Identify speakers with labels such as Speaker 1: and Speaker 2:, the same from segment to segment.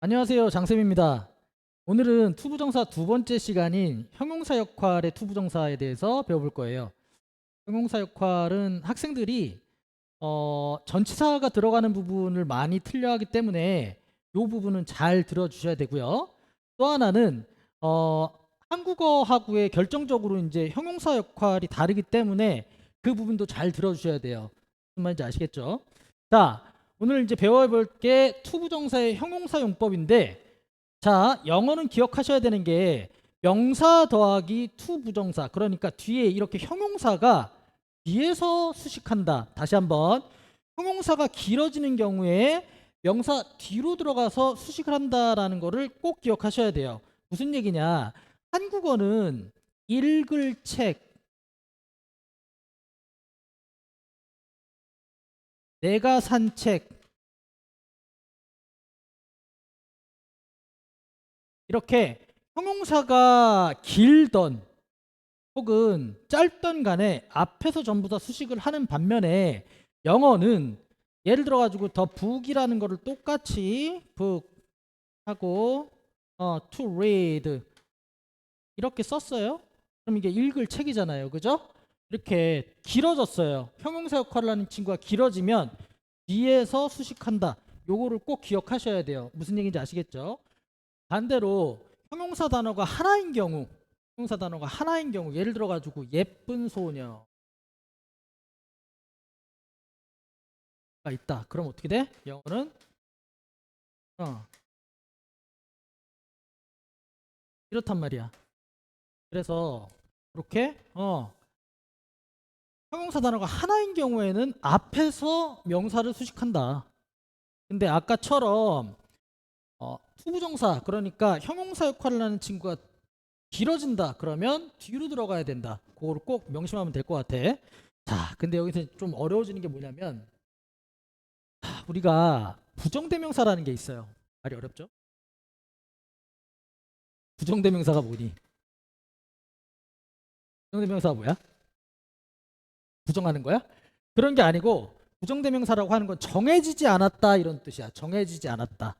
Speaker 1: 안녕하세요. 장쌤입니다. 오늘은 투부정사 두 번째 시간인 형용사 역할의 투부정사에 대해서 배워볼 거예요. 형용사 역할은 학생들이 전치사가 들어가는 부분을 많이 틀려하기 때문에 이 부분은 잘 들어주셔야 되고요. 또 하나는 한국어하고의 결정적으로 이제 형용사 역할이 다르기 때문에 그 부분도 잘 들어주셔야 돼요. 무슨 말인지 아시겠죠? 자, 오늘 이제 배워볼 게 투부정사의 형용사 용법인데, 자, 영어는 기억하셔야 되는 게 명사 더하기 투부정사, 그러니까 뒤에 이렇게 형용사가 뒤에서 수식한다. 다시 한번, 형용사가 길어지는 경우에 명사 뒤로 들어가서 수식을 한다라는 거를 꼭 기억하셔야 돼요. 무슨 얘기냐? 한국어는 읽을 책, 내가 산 책, 이렇게 형용사가 길던 혹은 짧던 간에 앞에서 전부 다 수식을 하는 반면에, 영어는 예를 들어 가지고 더 book이라는 거를 똑같이 book 하고 to read 이렇게 썼어요. 그럼 이게 읽을 책이잖아요. 그죠? 이렇게 길어졌어요. 형용사 역할을 하는 친구가 길어지면 뒤에서 수식한다. 요거를 꼭 기억하셔야 돼요. 무슨 얘기인지 아시겠죠? 반대로 형용사 단어가 하나인 경우, 예를 들어 가지고 예쁜 소녀가 있다. 그럼 어떻게 돼? 영어는 어, 이렇단 말이야. 그래서 이렇게 형용사 단어가 하나인 경우에는 앞에서 명사를 수식한다. 근데 아까처럼 투부정사, 그러니까 형용사 역할을 하는 친구가 길어진다 그러면 뒤로 들어가야 된다. 그거를 꼭 명심하면 될 것 같아. 자, 근데 여기서 좀 어려워지는 게 뭐냐면, 우리가 부정대명사라는 게 있어요. 말이 어렵죠? 부정대명사가 뭐니? 부정대명사가 뭐야? 부정하는 거야? 그런 게 아니고, 부정대명사라고 하는 건 정해지지 않았다 이런 뜻이야. 정해지지 않았다.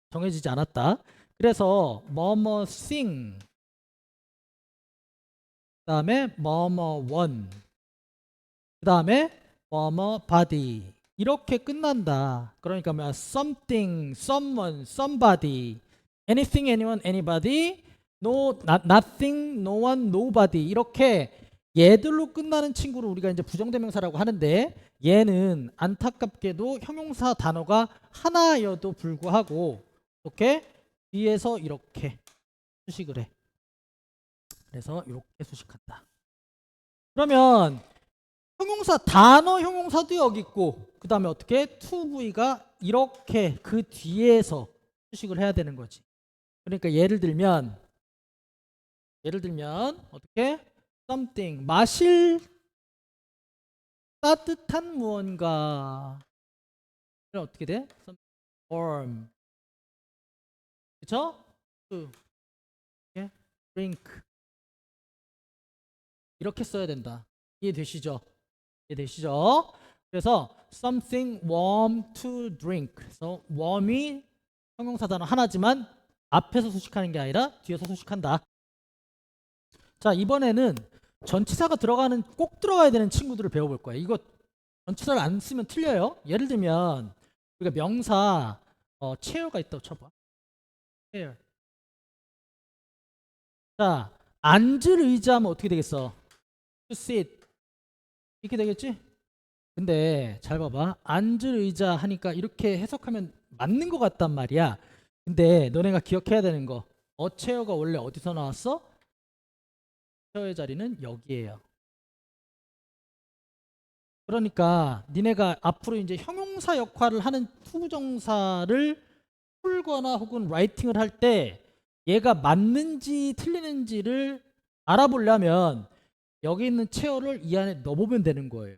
Speaker 1: 정해지지 않았다. 그래서 뭐뭐 thing, 그다음에 뭐뭐 one, 그다음에 뭐뭐 body 이렇게 끝난다. 그러니까 뭐야? something, someone, somebody, anything, anyone, anybody, no, nothing, no one, nobody 이렇게 얘들로 끝나는 친구를 우리가 이제 부정대명사라고 하는데, 얘는 안타깝게도 형용사 단어가 하나여도 불구하고 이렇게 뒤에서 이렇게 수식을 해. 그래서 이렇게 수식한다. 그러면 형용사 단어 형용사도 여기 있고, 그 다음에 어떻게 toV가 이렇게 그 뒤에서 수식을 해야 되는 거지. 그러니까 예를 들면 어떻게 something 마실 따뜻한 무언가, 그럼 어떻게 돼? Something warm, 그쵸? to drink 이렇게 써야 된다. 이해되시죠? 이해되시죠? 그래서 something warm to drink. 그래서 warm이 형용사 단어 하나지만 앞에서 수식하는 게 아니라 뒤에서 수식한다. 자, 이번에는 전치사가 꼭 들어가야 되는 친구들을 배워볼 거예요. 이거 전치사를 안 쓰면 틀려요. 예를 들면 우리가 명사 chair가 있다고 쳐봐. chair. 자, 앉을 의자 하면 어떻게 되겠어? to sit 이렇게 되겠지? 근데 잘 봐봐. 앉을 의자 하니까 이렇게 해석하면 맞는 것 같단 말이야. 근데 너네가 기억해야 되는 거, 어체어가 원래 어디서 나왔어? 체어의 자리는 여기에요. 그러니까 니네가 앞으로 이제 형용사 역할을 하는 투부정사를 풀거나 혹은 라이팅을 할 때 얘가 맞는지 틀리는지를 알아보려면 여기 있는 체어를 이 안에 넣어보면 되는 거예요.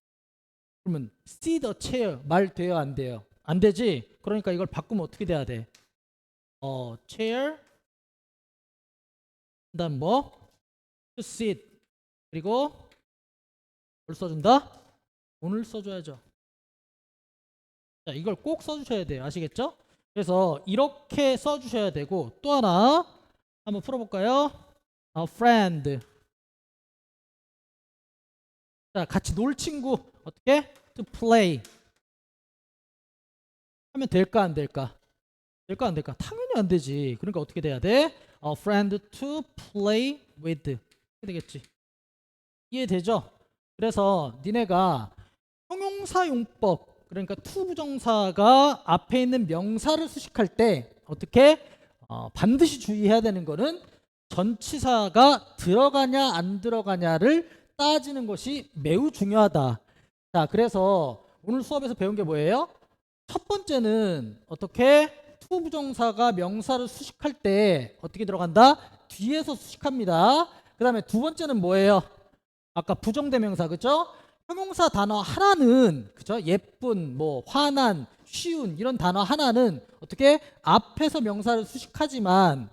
Speaker 1: 그러면 see the chair 말 돼요, 안 돼요? 안 되지? 그러니까 이걸 바꾸면 어떻게 돼야 돼? chair, 그다음 뭐? to sit, 그리고 뭘 써준다? 오늘 써줘야죠. 자, 이걸 꼭 써주셔야 돼요. 아시겠죠? 그래서 이렇게 써주셔야 되고 또 하나 한번 풀어볼까요? A friend. 자, 같이 놀 친구 어떻게? To play. 하면 될까 안 될까? 될까 안 될까? 당연히 안 되지. 그러니까 어떻게 돼야 돼? A friend to play with. 이렇게 되겠지. 이해되죠? 그래서 니네가 형용사 용법 그러니까 to 부정사가 앞에 있는 명사를 수식할 때 어떻게 반드시 주의해야 되는 거는 전치사가 들어가냐 안 들어가냐를 따지는 것이 매우 중요하다. 자, 그래서 오늘 수업에서 배운 게 뭐예요? 첫 번째는 어떻게 to 부정사가 명사를 수식할 때 어떻게 들어간다? 뒤에서 수식합니다. 그 다음에 두 번째는 뭐예요? 아까 부정대명사 그죠? 형용사 단어 하나는 그죠? 예쁜, 뭐 환한, 쉬운 이런 단어 하나는 어떻게 앞에서 명사를 수식하지만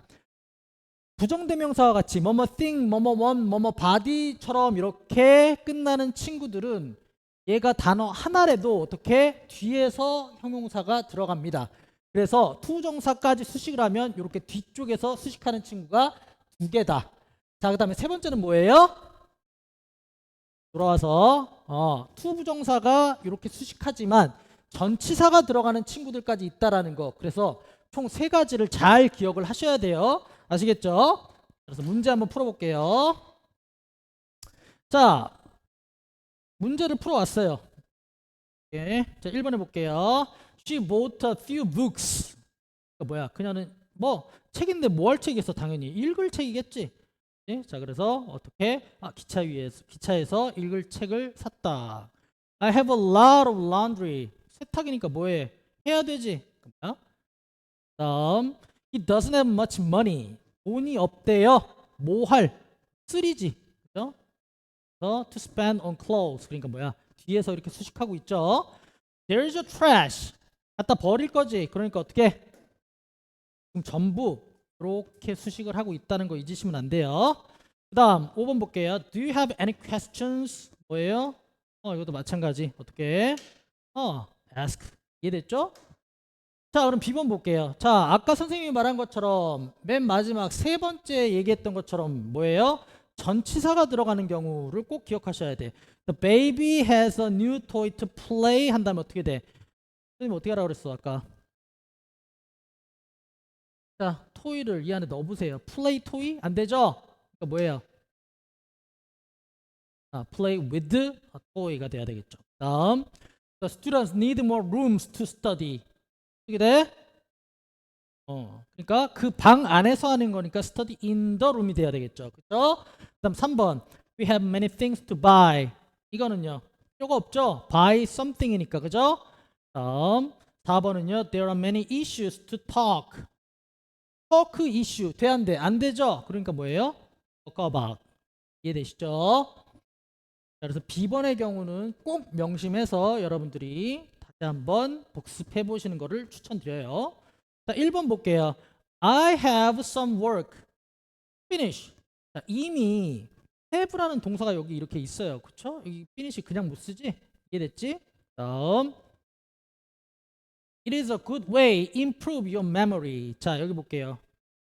Speaker 1: 부정대명사와 같이 뭐뭐 thing, 뭐뭐 one, 뭐뭐 body처럼 이렇게 끝나는 친구들은 얘가 단어 하나라도 어떻게 뒤에서 형용사가 들어갑니다. 그래서 투정사까지 수식을 하면 이렇게 뒤쪽에서 수식하는 친구가 두 개다. 자, 그 다음에 세 번째는 뭐예요? 돌아와서 투 부정사가 이렇게 수식하지만 전치사가 들어가는 친구들까지 있다라는 거. 그래서 총 세 가지를 잘 기억을 하셔야 돼요. 아시겠죠? 그래서 문제 한번 풀어볼게요. 자, 문제를 풀어왔어요. 예. 자, 1번 해볼게요. She bought a few books. 뭐야? 그녀는 뭐 책인데 뭐 할 책이 있어? 당연히 읽을 책이겠지. 예? 자, 그래서 어떻게? 기차에서 읽을 책을 샀다. I have a lot of laundry. 세탁이니까 뭐해? 해야 되지. 뭐야? 다음, he doesn't have much money. 돈이 없대요. 뭐 할? 쓰리지. 그죠? to spend on clothes. 그러니까 뭐야? 뒤에서 이렇게 수식하고 있죠. There's a trash. 갖다 버릴 거지. 그러니까 어떻게? 지금 전부 이렇게 수식을 하고 있다는 거 잊으시면 안 돼요. 그 다음 5번 볼게요. Do you have any questions? 뭐예요? 이것도 마찬가지. 어떻게? ask. 이해됐죠? 자, 그럼 B번 볼게요. 자, 아까 선생님이 말한 것처럼 맨 마지막 세 번째 얘기했던 것처럼 뭐예요? 전치사가 들어가는 경우를 꼭 기억하셔야 돼. The baby has a new toy to play 한다면 어떻게 돼? 선생님 어떻게 하라고 그랬어 아까? 자, 토이를 이 안에 넣어보세요. 플레이 토이? 안 되죠? 그러니까 뭐예요? play with a toy가 돼야 되겠죠. 다음, the students need more rooms to study. 어떻게 돼? 그러니까 그 방 안에서 하는 거니까 study in the room이 돼야 되겠죠. 그죠? 그다음 3번, we have many things to buy. 이거는요, 필요가 없죠? buy something이니까, 그죠? 다음 4번은요, there are many issues to talk. talk issue 돼 안 돼? 안 되죠? 그러니까 뭐예요? talk about. 이해되시죠? 그래서 B번의 경우는 꼭 명심해서 여러분들이 다시 한번 복습해 보시는 것을 추천드려요. 자, 1번 볼게요. I have some work. finish. 자, 이미 have라는 동사가 여기 이렇게 있어요. 그쵸? 여기 finish 그냥 못 쓰지? 이해됐지? 다음, it is a good way improve your memory. 자, 여기 볼게요.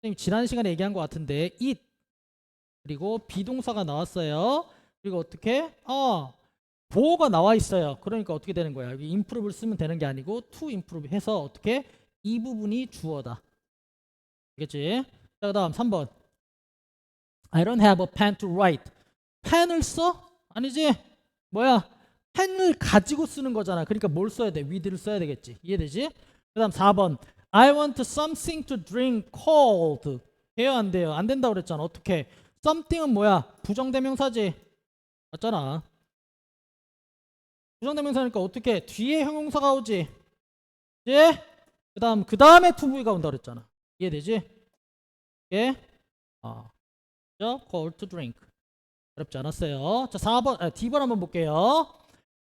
Speaker 1: 선생님 지난 시간에 얘기한 것 같은데 it 그리고 비동사가 나왔어요. 그리고 어떻게? 보어가 나와 있어요. 그러니까 어떻게 되는 거야? 여기 improve를 쓰면 되는 게 아니고 to improve 해서 어떻게? 이 부분이 주어다. 알겠지? 자, 그 다음 3번. I don't have a pen to write. 펜을 써? 아니지? 뭐야? 펜을 가지고 쓰는 거잖아. 그러니까 뭘 써야 돼? with를 써야 되겠지. 이해되지? 그 다음 4번. I want something to drink cold. 돼요? 안 돼요? 안 된다고 그랬잖아. 어떻게? something은 뭐야? 부정대명사지. 맞잖아. 부정대명사니까 어떻게? 뒤에 형용사가 오지. 예? 그 다음에 to-V가 온다 그랬잖아. 이해되지? 예? cold to drink. 어렵지 않았어요. 자, 4번, D번 한번 볼게요.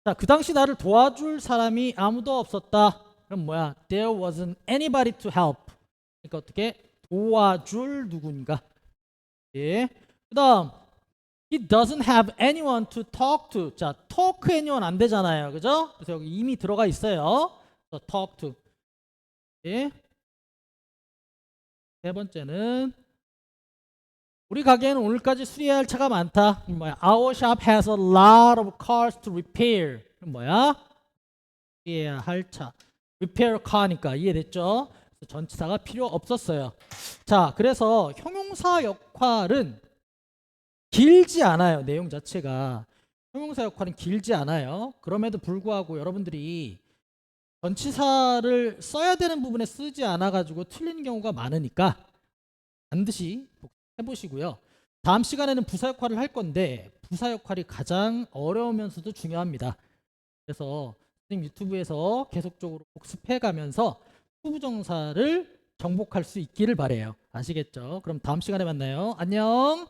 Speaker 1: 자, 그 당시 나를 도와줄 사람이 아무도 없었다. 그럼 뭐야? There wasn't anybody to help. 그러니까 어떻게? 도와줄 누군가. 예. 그 다음, he doesn't have anyone to talk to. 자, talk anyone 안 되잖아요. 그죠? 그래서 여기 이미 들어가 있어요. talk to. 예. 세 번째는 우리 가게에는 오늘까지 수리해야 할 차가 많다. 뭐야? Our shop has a lot of cars to repair. 뭐야? 수리해야 할 차. repair car니까 이해됐죠? 그래서 전치사가 필요 없었어요. 자, 그래서 형용사 역할은 길지 않아요. 내용 자체가. 형용사 역할은 길지 않아요. 그럼에도 불구하고 여러분들이 전치사를 써야 되는 부분에 쓰지 않아 가지고 틀리는 경우가 많으니까 반드시 해 보시고요. 다음 시간에는 부사 역할을 할 건데 부사 역할이 가장 어려우면서도 중요합니다. 그래서 선생님 유튜브에서 계속적으로 복습해 가면서 투부정사를 정복할 수 있기를 바래요. 아시겠죠? 그럼 다음 시간에 만나요. 안녕.